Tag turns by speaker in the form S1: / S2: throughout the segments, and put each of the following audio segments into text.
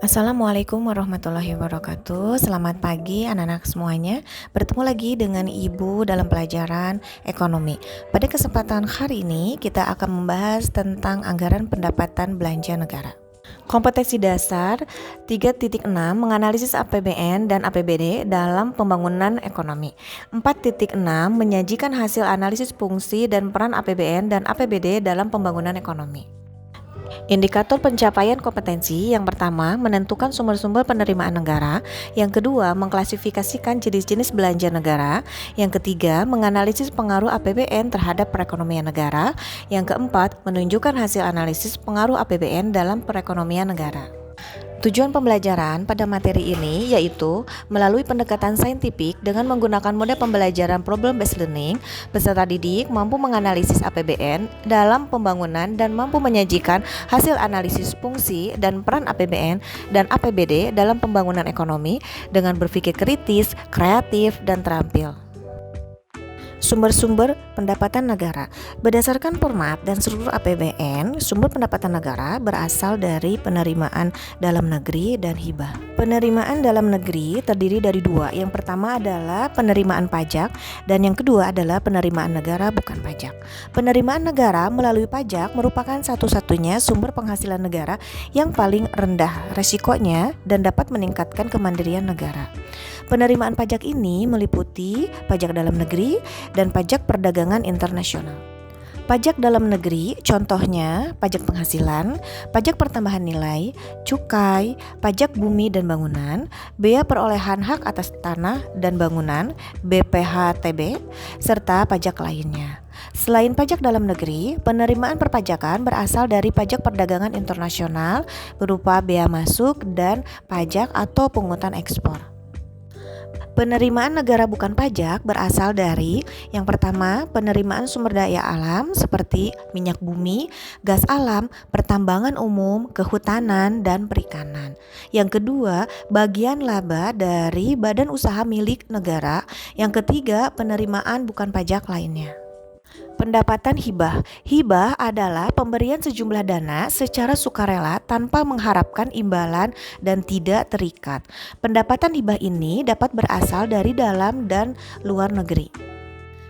S1: Assalamualaikum warahmatullahi wabarakatuh. Selamat pagi anak-anak semuanya. Bertemu lagi dengan Ibu dalam pelajaran ekonomi. Pada kesempatan hari ini kita akan membahas tentang anggaran pendapatan belanja negara. Kompetensi dasar 3.6 menganalisis APBN dan APBD dalam pembangunan ekonomi. 4.6 menyajikan hasil analisis fungsi dan peran APBN dan APBD dalam pembangunan ekonomi. Indikator pencapaian kompetensi yang pertama menentukan sumber-sumber penerimaan negara, yang kedua mengklasifikasikan jenis-jenis belanja negara, yang ketiga menganalisis pengaruh APBN terhadap perekonomian negara, yang keempat menunjukkan hasil analisis pengaruh APBN dalam perekonomian negara. Tujuan pembelajaran pada materi ini yaitu melalui pendekatan saintifik dengan menggunakan model pembelajaran problem based learning, peserta didik mampu menganalisis APBN dalam pembangunan dan mampu menyajikan hasil analisis fungsi dan peran APBN dan APBD dalam pembangunan ekonomi dengan berpikir kritis, kreatif, dan terampil. Sumber-sumber pendapatan negara. Berdasarkan format dan struktur APBN, sumber pendapatan negara berasal dari penerimaan dalam negeri dan hibah. Penerimaan dalam negeri terdiri dari dua. Yang pertama adalah penerimaan pajak dan yang kedua adalah penerimaan negara bukan pajak. Penerimaan negara melalui pajak merupakan satu-satunya sumber penghasilan negara yang paling rendah resikonya dan dapat meningkatkan kemandirian negara. Penerimaan pajak ini meliputi pajak dalam negeri dan pajak perdagangan internasional. Pajak dalam negeri contohnya pajak penghasilan, pajak pertambahan nilai, cukai, pajak bumi dan bangunan, bea perolehan hak atas tanah dan bangunan, BPHTB, serta pajak lainnya. Selain pajak dalam negeri, penerimaan perpajakan berasal dari pajak perdagangan internasional berupa bea masuk dan pajak atau pungutan ekspor. Penerimaan negara bukan pajak berasal dari yang pertama, penerimaan sumber daya alam seperti minyak bumi, gas alam, pertambangan umum, kehutanan, dan perikanan. Yang kedua, bagian laba dari badan usaha milik negara. Yang ketiga, penerimaan bukan pajak lainnya. Pendapatan hibah. Hibah adalah pemberian sejumlah dana secara sukarela tanpa mengharapkan imbalan dan tidak terikat. Pendapatan hibah ini dapat berasal dari dalam dan luar negeri.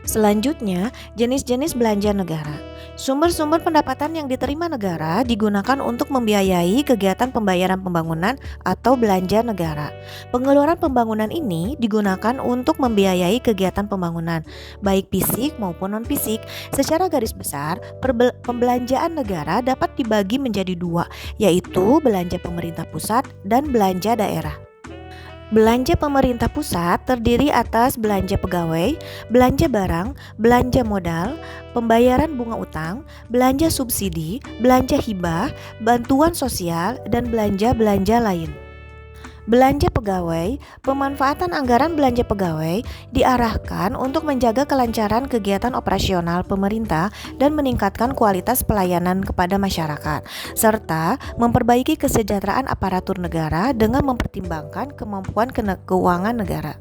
S1: Selanjutnya, jenis-jenis belanja negara. Sumber-sumber pendapatan yang diterima negara digunakan untuk membiayai kegiatan pembayaran pembangunan atau belanja negara. Pengeluaran pembangunan ini digunakan untuk membiayai kegiatan pembangunan, baik fisik maupun non-fisik. Secara garis besar, pembelanjaan negara dapat dibagi menjadi dua, yaitu belanja pemerintah pusat dan belanja daerah. Belanja pemerintah pusat terdiri atas belanja pegawai, belanja barang, belanja modal, pembayaran bunga utang, belanja subsidi, belanja hibah, bantuan sosial, dan belanja-belanja lain. Belanja pegawai, pemanfaatan anggaran belanja pegawai diarahkan untuk menjaga kelancaran kegiatan operasional pemerintah dan meningkatkan kualitas pelayanan kepada masyarakat, serta memperbaiki kesejahteraan aparatur negara dengan mempertimbangkan kemampuan keuangan negara.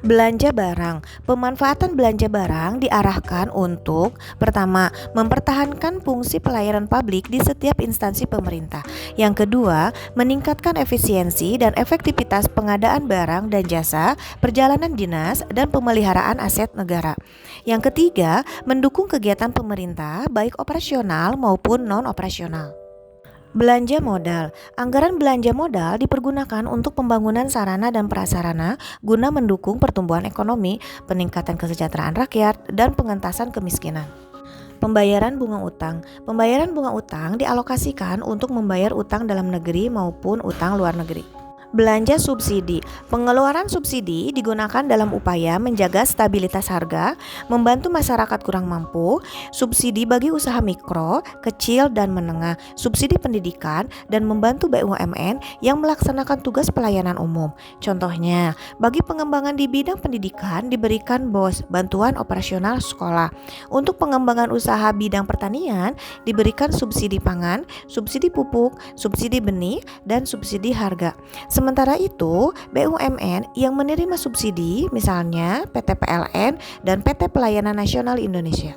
S1: Belanja barang. Pemanfaatan belanja barang diarahkan untuk pertama, mempertahankan fungsi pelayanan publik di setiap instansi pemerintah. Yang kedua, meningkatkan efisiensi dan efektivitas pengadaan barang dan jasa, perjalanan dinas, dan pemeliharaan aset negara. Yang ketiga, mendukung kegiatan pemerintah baik operasional maupun non-operasional. Belanja modal. Anggaran belanja modal dipergunakan untuk pembangunan sarana dan prasarana guna mendukung pertumbuhan ekonomi, peningkatan kesejahteraan rakyat, dan pengentasan kemiskinan. Pembayaran bunga utang. Pembayaran bunga utang dialokasikan untuk membayar utang dalam negeri maupun utang luar negeri. Belanja subsidi. Pengeluaran subsidi digunakan dalam upaya menjaga stabilitas harga, membantu masyarakat kurang mampu, subsidi bagi usaha mikro, kecil, dan menengah, subsidi pendidikan, dan membantu BUMN yang melaksanakan tugas pelayanan umum. Contohnya, bagi pengembangan di bidang pendidikan diberikan bantuan operasional sekolah. Untuk pengembangan usaha bidang pertanian diberikan subsidi pangan, subsidi pupuk, subsidi benih, dan subsidi harga. Sementara itu, BUMN yang menerima subsidi misalnya PT PLN dan PT Pelayanan Nasional Indonesia.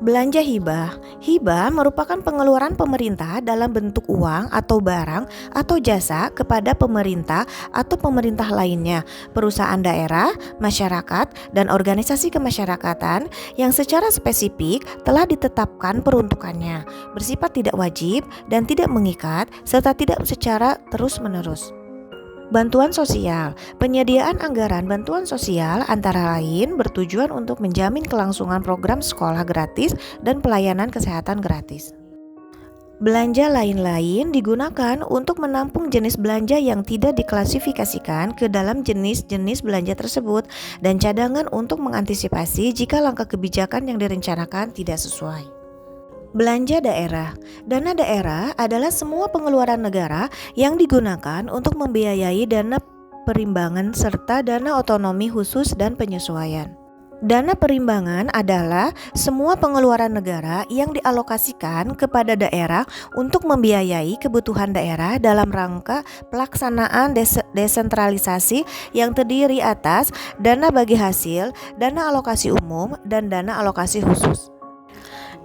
S1: Belanja hibah. Hibah merupakan pengeluaran pemerintah dalam bentuk uang atau barang atau jasa kepada pemerintah atau pemerintah lainnya, perusahaan daerah, masyarakat, dan organisasi kemasyarakatan yang secara spesifik telah ditetapkan peruntukannya, bersifat tidak wajib dan tidak mengikat, serta tidak secara terus-menerus. Bantuan sosial. Penyediaan anggaran bantuan sosial antara lain bertujuan untuk menjamin kelangsungan program sekolah gratis dan pelayanan kesehatan gratis. Belanja lain-lain digunakan untuk menampung jenis belanja yang tidak diklasifikasikan ke dalam jenis-jenis belanja tersebut dan cadangan untuk mengantisipasi jika langkah kebijakan yang direncanakan tidak sesuai. Belanja daerah. Dana daerah adalah semua pengeluaran negara yang digunakan untuk membiayai dana perimbangan serta dana otonomi khusus dan penyesuaian. Dana perimbangan adalah semua pengeluaran negara yang dialokasikan kepada daerah untuk membiayai kebutuhan daerah dalam rangka pelaksanaan desentralisasi yang terdiri atas dana bagi hasil, dana alokasi umum, dan dana alokasi khusus.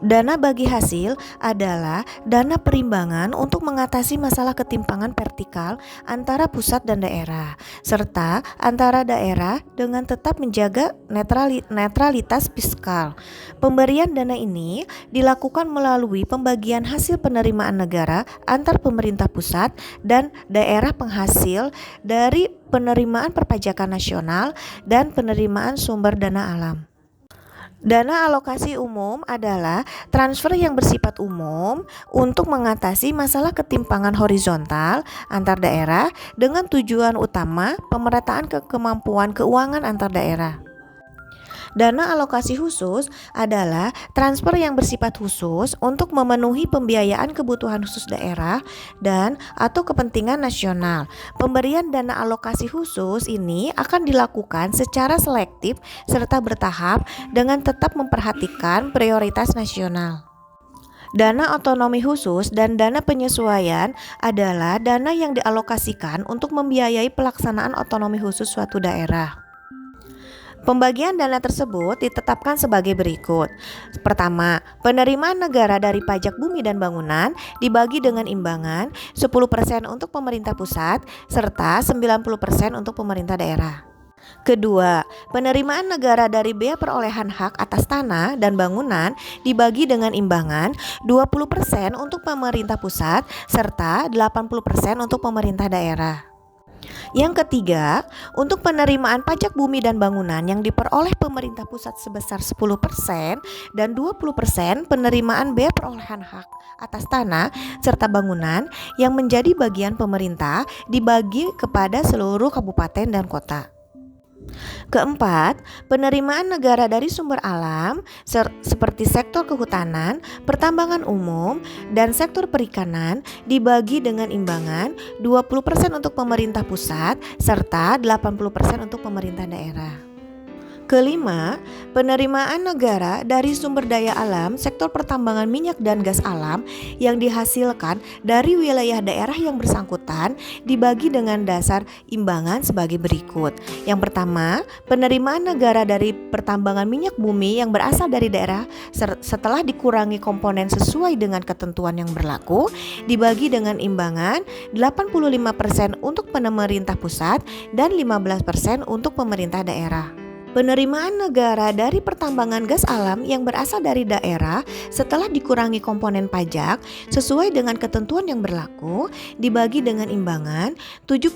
S1: Dana bagi hasil adalah dana perimbangan untuk mengatasi masalah ketimpangan vertikal antara pusat dan daerah, serta antara daerah dengan tetap menjaga netralitas fiskal. Pemberian dana ini dilakukan melalui pembagian hasil penerimaan negara antar pemerintah pusat dan daerah penghasil dari penerimaan perpajakan nasional dan penerimaan sumber dana alam. Dana alokasi umum adalah transfer yang bersifat umum untuk mengatasi masalah ketimpangan horizontal antar daerah dengan tujuan utama pemerataan kemampuan keuangan antar daerah. Dana alokasi khusus adalah transfer yang bersifat khusus untuk memenuhi pembiayaan kebutuhan khusus daerah dan atau kepentingan nasional. Pemberian dana alokasi khusus ini akan dilakukan secara selektif serta bertahap dengan tetap memperhatikan prioritas nasional. Dana otonomi khusus dan dana penyesuaian adalah dana yang dialokasikan untuk membiayai pelaksanaan otonomi khusus suatu daerah. Pembagian dana tersebut ditetapkan sebagai berikut. Pertama, penerimaan negara dari pajak bumi dan bangunan dibagi dengan imbangan 10% untuk pemerintah pusat serta 90% untuk pemerintah daerah. Kedua, penerimaan negara dari bea perolehan hak atas tanah dan bangunan dibagi dengan imbangan 20% untuk pemerintah pusat serta 80% untuk pemerintah daerah. Yang ketiga, untuk penerimaan pajak bumi dan bangunan yang diperoleh pemerintah pusat sebesar 10% dan 20% penerimaan bea perolehan hak atas tanah serta bangunan yang menjadi bagian pemerintah dibagi kepada seluruh kabupaten dan kota. Keempat, penerimaan negara dari sumber alam seperti sektor kehutanan, pertambangan umum, dan sektor perikanan dibagi dengan imbangan 20% untuk pemerintah pusat serta 80% untuk pemerintah daerah. Kelima, penerimaan negara dari sumber daya alam sektor pertambangan minyak dan gas alam yang dihasilkan dari wilayah daerah yang bersangkutan dibagi dengan dasar imbangan sebagai berikut. Yang pertama, penerimaan negara dari pertambangan minyak bumi yang berasal dari daerah setelah dikurangi komponen sesuai dengan ketentuan yang berlaku dibagi dengan imbangan 85% untuk pemerintah pusat dan 15% untuk pemerintah daerah. Penerimaan negara dari pertambangan gas alam yang berasal dari daerah setelah dikurangi komponen pajak sesuai dengan ketentuan yang berlaku dibagi dengan imbangan 70%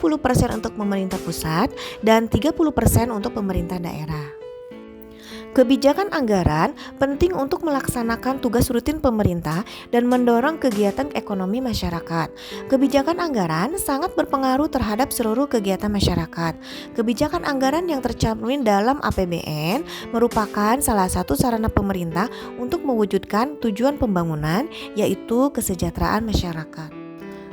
S1: untuk pemerintah pusat dan 30% untuk pemerintah daerah. Kebijakan anggaran penting untuk melaksanakan tugas rutin pemerintah dan mendorong kegiatan ekonomi masyarakat. Kebijakan anggaran sangat berpengaruh terhadap seluruh kegiatan masyarakat. Kebijakan anggaran yang tercermin dalam APBN merupakan salah satu sarana pemerintah untuk mewujudkan tujuan pembangunan, yaitu kesejahteraan masyarakat.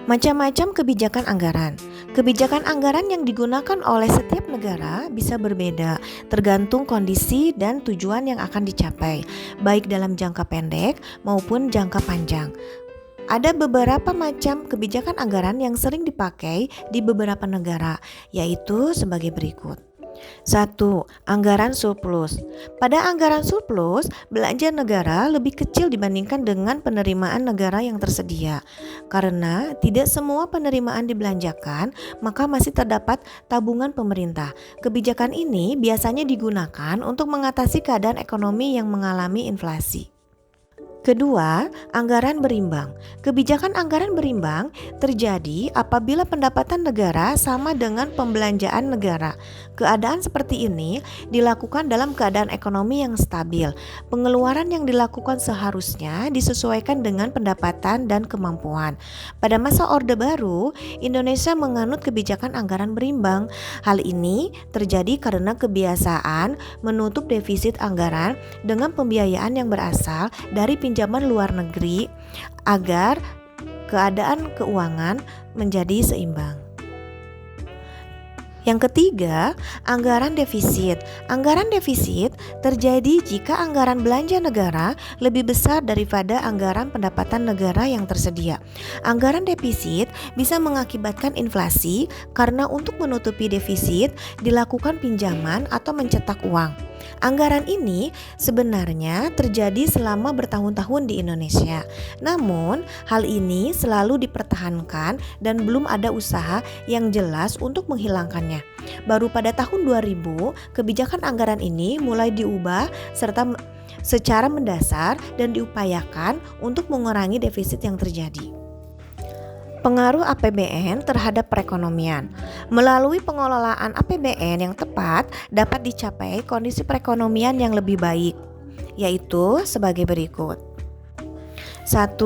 S1: Macam-macam kebijakan anggaran. Kebijakan anggaran yang digunakan oleh setiap negara bisa berbeda tergantung kondisi dan tujuan yang akan dicapai, baik dalam jangka pendek maupun jangka panjang. Ada beberapa macam kebijakan anggaran yang sering dipakai di beberapa negara, yaitu sebagai berikut. 1. Anggaran surplus. Pada anggaran surplus, belanja negara lebih kecil dibandingkan dengan penerimaan negara yang tersedia. Karena tidak semua penerimaan dibelanjakan, maka masih terdapat tabungan pemerintah. Kebijakan ini biasanya digunakan untuk mengatasi keadaan ekonomi yang mengalami inflasi. Kedua, anggaran berimbang. Kebijakan anggaran berimbang terjadi apabila pendapatan negara sama dengan pembelanjaan negara. Keadaan seperti ini dilakukan dalam keadaan ekonomi yang stabil. Pengeluaran yang dilakukan seharusnya disesuaikan dengan pendapatan dan kemampuan. Pada masa Orde Baru, Indonesia menganut kebijakan anggaran berimbang. Hal ini terjadi karena kebiasaan menutup defisit anggaran dengan pembiayaan yang berasal dari pinjaman luar negeri agar keadaan keuangan menjadi seimbang. Yang ketiga, anggaran defisit. Anggaran defisit terjadi jika anggaran belanja negara lebih besar daripada anggaran pendapatan negara yang tersedia. Anggaran defisit bisa mengakibatkan inflasi karena untuk menutupi defisit dilakukan pinjaman atau mencetak uang. Anggaran ini sebenarnya terjadi selama bertahun-tahun di Indonesia. Namun, hal ini selalu dipertahankan dan belum ada usaha yang jelas untuk menghilangkannya. Baru pada tahun 2000, kebijakan anggaran ini mulai diubah serta secara mendasar dan diupayakan untuk mengurangi defisit yang terjadi. Pengaruh APBN terhadap perekonomian. Melalui pengelolaan APBN yang tepat dapat dicapai kondisi perekonomian yang lebih baik, yaitu sebagai berikut. 1.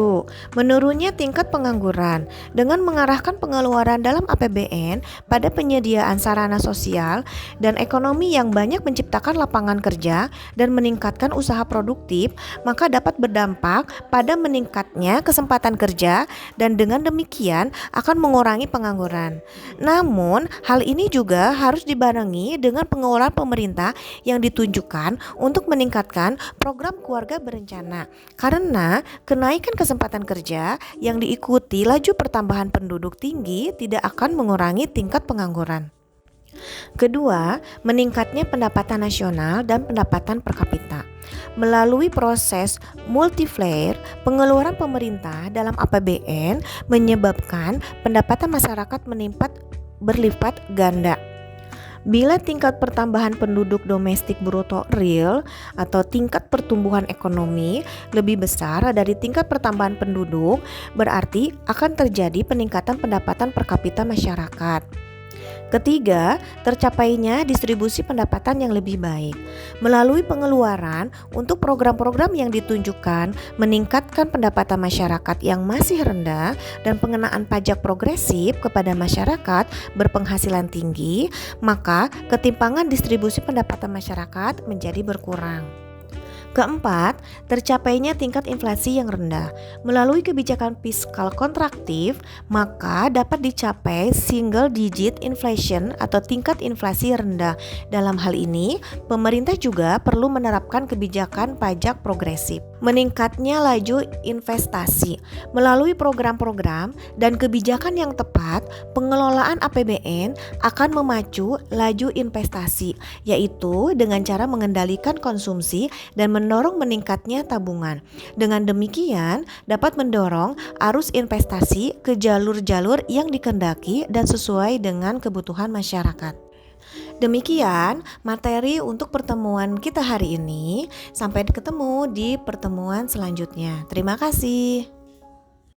S1: Menurunnya tingkat pengangguran. Dengan mengarahkan pengeluaran dalam APBN pada penyediaan sarana sosial dan ekonomi yang banyak menciptakan lapangan kerja dan meningkatkan usaha produktif, maka dapat berdampak pada meningkatnya kesempatan kerja dan dengan demikian akan mengurangi pengangguran. Namun, hal ini juga harus dibarengi dengan pengeluaran pemerintah yang ditunjukkan untuk meningkatkan program keluarga berencana. Karena kenaikan kesempatan kerja yang diikuti laju pertambahan penduduk tinggi tidak akan mengurangi tingkat pengangguran. Kedua, meningkatnya pendapatan nasional dan pendapatan per kapita. Melalui proses multiplier, pengeluaran pemerintah dalam APBN menyebabkan pendapatan masyarakat berlipat ganda. Bila tingkat pertambahan penduduk domestik bruto real atau tingkat pertumbuhan ekonomi lebih besar dari tingkat pertambahan penduduk, berarti akan terjadi peningkatan pendapatan per kapita masyarakat. Ketiga, tercapainya distribusi pendapatan yang lebih baik. Melalui pengeluaran untuk program-program yang ditunjukkan meningkatkan pendapatan masyarakat yang masih rendah dan pengenaan pajak progresif kepada masyarakat berpenghasilan tinggi, maka ketimpangan distribusi pendapatan masyarakat menjadi berkurang. Keempat, tercapainya tingkat inflasi yang rendah. Melalui kebijakan fiskal kontraktif, maka dapat dicapai single digit inflation atau tingkat inflasi rendah. Dalam hal ini, pemerintah juga perlu menerapkan kebijakan pajak progresif. Meningkatnya laju investasi. Melalui program-program dan kebijakan yang tepat, pengelolaan APBN akan memacu laju investasi, yaitu dengan cara mengendalikan konsumsi dan mendorong meningkatnya tabungan. Dengan demikian, dapat mendorong arus investasi ke jalur-jalur yang dikehendaki dan sesuai dengan kebutuhan masyarakat. Demikian materi untuk pertemuan kita hari ini. Sampai ketemu di pertemuan selanjutnya. Terima kasih.